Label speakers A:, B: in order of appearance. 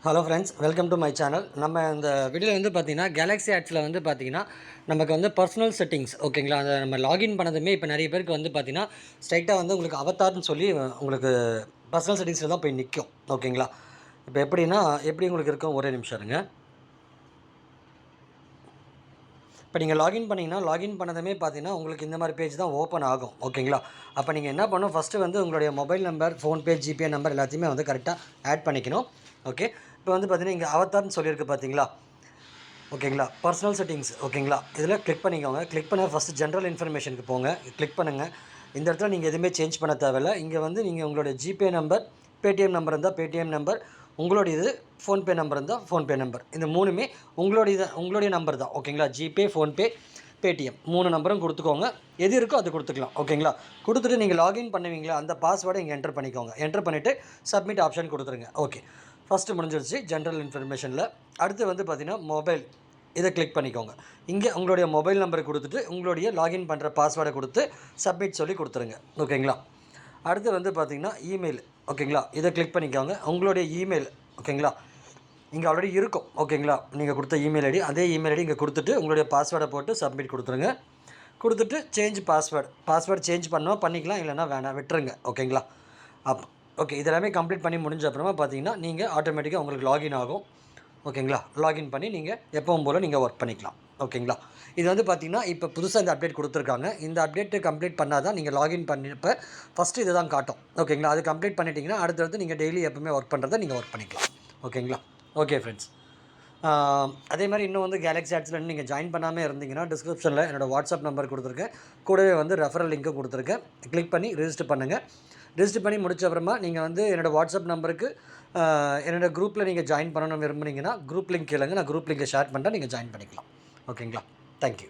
A: Hello friends, welcome to my channel. நம்ம இந்த வீடியோவில் வந்து பார்த்தீங்கன்னா, கேலக்ஸி ஆட்ஸில் வந்து பார்த்தீங்கன்னா, நமக்கு வந்து பர்சனல் செட்டிங்ஸ் ஓகேங்களா? அதை நம்ம லாகின் பண்ணதுமே இப்போ நிறைய பேருக்கு வந்து பார்த்தீங்கன்னா, ஸ்ட்ரைட்டாக வந்து உங்களுக்கு அவதார்னு சொல்லி உங்களுக்கு பர்சனல் செட்டிங்ஸில் தான் போய் நிற்கும் ஓகேங்களா? இப்போ எப்படின்னா, எப்படி உங்களுக்கு இருக்கும்? ஒரே நிமிஷம் இருங்க. இப்போ நீங்கள் லாகின் பண்ணிங்கன்னா, லாகின் பண்ணதுமே பார்த்தீங்கன்னா, உங்களுக்கு இந்த மாதிரி பேஜ் தான் ஓப்பன் ஆகும் ஓகேங்களா? அப்போ நீங்கள் என்ன பண்ணணும், ஃபஸ்ட்டு வந்து உங்களுடைய mobile number, PhonePe, GPay number எல்லாத்தையுமே வந்து கரெக்டாக ஆட் பண்ணிக்கணும். ஓகே. இப்போ வந்து பார்த்தீங்கன்னா, இங்கே அவதார்னு சொல்லியிருக்கு பார்த்தீங்களா? ஓகேங்களா? பர்சனல் செட்டிங்ஸ் ஓகேங்களா? இதில் கிளிக் பண்ணிக்கோங்க. கிளிக் பண்ண ஃபஸ்ட்டு ஜென்ரல் இன்ஃபர்மேஷனுக்கு போங்க. கிளிக் பண்ணுங்கள். இந்த இடத்துல நீங்கள் எதுவுமே சேஞ்ச் பண்ண தேவையில்ல. இங்கே வந்து நீங்கள் உங்களுடைய ஜிபே நம்பர், பேடிஎம் நம்பர் இருந்தால் பேடிஎம் நம்பர், உங்களுடைய இது ஃபோன்பே நம்பர் இருந்தால் ஃபோன்பே நம்பர். இந்த 3மே உங்களுடைய நம்பர் தான் ஓகேங்களா? ஜிபே, ஃபோன்பே, பேடிஎம் 3 நம்பரும் கொடுத்துக்கோங்க. எது இருக்கோ அது கொடுத்துக்கலாம் ஓகேங்களா? கொடுத்துட்டு நீங்கள் லாகின் பண்ணுவீங்களா, அந்த பாஸ்வேர்டை இங்கே என்டர் பண்ணிக்கோங்க. என்டர் பண்ணிவிட்டு சப்மிட் ஆப்ஷன் கொடுத்துருங்க. ஓகே, ஃபஸ்ட்டு முடிஞ்சிருச்சு ஜென்ரல் இன்ஃபர்மேஷனில். அடுத்து வந்து பார்த்திங்கன்னா மொபைல், இதை கிளிக் பண்ணிக்கோங்க. இங்கே உங்களுடைய மொபைல் நம்பரை கொடுத்துட்டு உங்களுடைய லாகின் பண்ணுற பாஸ்வேர்டை கொடுத்து சப்மிட் சொல்லி கொடுத்துருங்க ஓகேங்களா? அடுத்து வந்து பார்த்திங்கன்னா இமெயில் ஓகேங்களா? இதை கிளிக் பண்ணிக்கோங்க. உங்களுடைய இமெயில் ஓகேங்களா? இங்கே ஆல்ரெடி இருக்கும் ஓகேங்களா? நீங்கள் கொடுத்த இமெயில் ஐடி, அதே இமெயில் ஐடி இங்கே கொடுத்துட்டு உங்களுடைய பாஸ்வேர்டை போட்டு சப்மிட் கொடுத்துருங்க. கொடுத்துட்டு சேஞ்ச் பாஸ்வேர்டு சேஞ்ச் பண்ணோம் பண்ணிக்கலாம், இல்லைனா வேணாம் விட்டுருங்க ஓகேங்களா? ஓகே, இதெல்லாமே கம்ப்ளீட் பண்ணி முடிஞ்ச அப்புறமா பார்த்தீங்கன்னா, நீங்கள் ஆட்டோமேட்டிக்காக உங்களுக்கு லாகின் ஆகும் ஓகேங்களா? லாகின் பண்ணி நீங்கள் எப்பவும் போல் நீங்கள் ஒர்க் பண்ணிக்கலாம் ஓகேங்களா? இது வந்து பார்த்திங்கன்னா, இப்போ புதுசாக இந்த அப்டேட் கொடுத்துருக்காங்க. இந்த அப்டேட்டு கம்ப்ளீட் பண்ணால் தான் நீங்கள் லாகின் பண்ணிப்போ ஃபஸ்ட்டு இது தான் காட்டும் ஓகேங்களா? அது கம்ப்ளீட் பண்ணிட்டீங்கன்னா அடுத்தடுத்து நீங்கள் டெய்லி எப்பவுமே ஒர்க் பண்ணுறதை நீங்கள் ஒர்க் பண்ணிக்கலாம் ஓகேங்களா? ஓகே ஃப்ரெண்ட்ஸ், அதே மாதிரி இன்னும் வந்து கேலக்ஸி ஆட்ஸில் நீங்கள் ஜாயின் பண்ணாமல் இருந்தீங்கன்னா, டிஸ்கிரிப்ஷனில் என்னோடய வாட்ஸ்அப் நம்பர் கொடுத்துருக்கேன். கூடவே வந்து ரெஃபரல் லிங்க்கும் கொடுத்துருக்கேன். கிளிக் பண்ணி ரிஜிஸ்டர் பண்ணுங்கள். ரிஜிஸ்டர் பண்ணி முடிச்ச அப்புறமா நீங்கள் வந்து என்னோடய வாட்ஸ்அப் நம்பருக்கு என்னோடய குரூப்பில் நீங்கள் ஜாயின் பண்ணணும்னு விரும்புனீங்கன்னா, குரூப் லிங்க் கேளுங்க. நான் குரூப் லிங்கை ஷேர் பண்ணுறேன், நீங்கள் ஜாயின் பண்ணிக்கலாம் ஓகேங்களா? தேங்க்யூ.